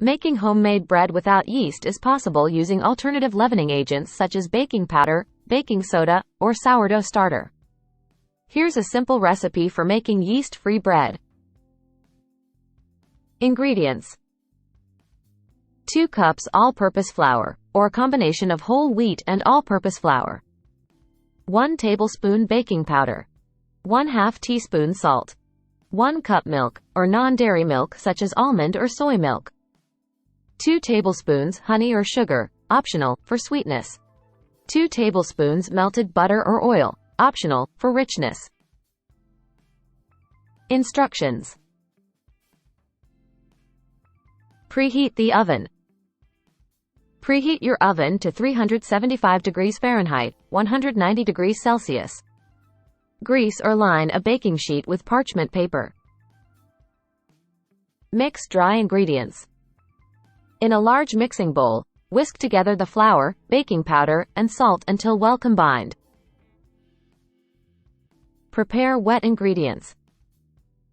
Making homemade bread without yeast is possible using alternative leavening agents such as baking powder, baking soda, or sourdough starter. Here's a simple recipe for making yeast-free bread. Ingredients: 2 cups all-purpose flour, or a combination of whole wheat and all-purpose flour. 1 tablespoon baking powder. 1/2 teaspoon salt. 1 cup milk, or non-dairy milk such as almond or soy milk. 2 tablespoons honey or sugar, optional, for sweetness. 2 tablespoons melted butter or oil, optional, for richness. Instructions. Preheat the oven. Preheat your oven to 375 degrees Fahrenheit, 190 degrees Celsius. Grease or line a baking sheet with parchment paper. Mix dry ingredients. In a large mixing bowl, whisk together the flour, baking powder, and salt until well combined. Prepare wet ingredients.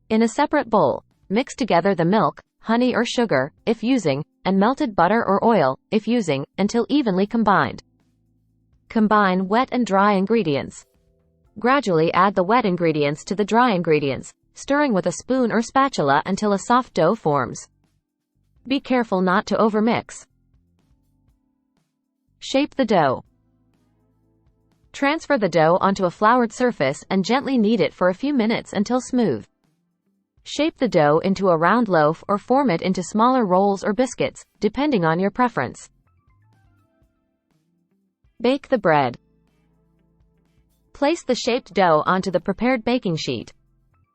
In a separate bowl, mix together the milk, honey or sugar, if using, and melted butter or oil, if using, until evenly combined. Combine wet and dry ingredients. Gradually add the wet ingredients to the dry ingredients, stirring with a spoon or spatula until a soft dough forms. Be careful not to overmix. Shape the dough. Transfer the dough onto a floured surface and gently knead it for a few minutes until smooth. Shape the dough into a round loaf or form it into smaller rolls or biscuits, depending on your preference. Bake the bread. Place the shaped dough onto the prepared baking sheet.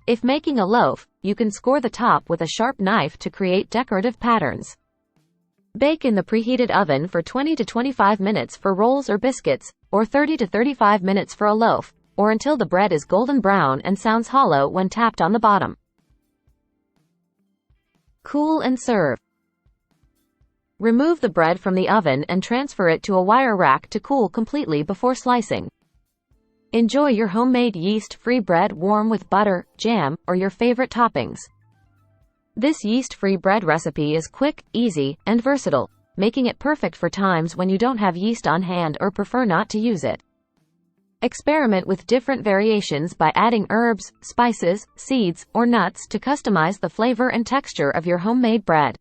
If making a loaf, you can score the top with a sharp knife to create decorative patterns. Bake in the preheated oven for 20 to 25 minutes for rolls or biscuits, or 30 to 35 minutes for a loaf, or until the bread is golden brown and sounds hollow when tapped on the bottom. Cool and serve. Remove the bread from the oven and transfer it to a wire rack to cool completely before slicing. Enjoy your homemade yeast-free bread warm with butter, jam, or your favorite toppings. This yeast-free bread recipe is quick, easy, and versatile, making it perfect for times when you don't have yeast on hand or prefer not to use it. Experiment with different variations by adding herbs, spices, seeds, or nuts to customize the flavor and texture of your homemade bread.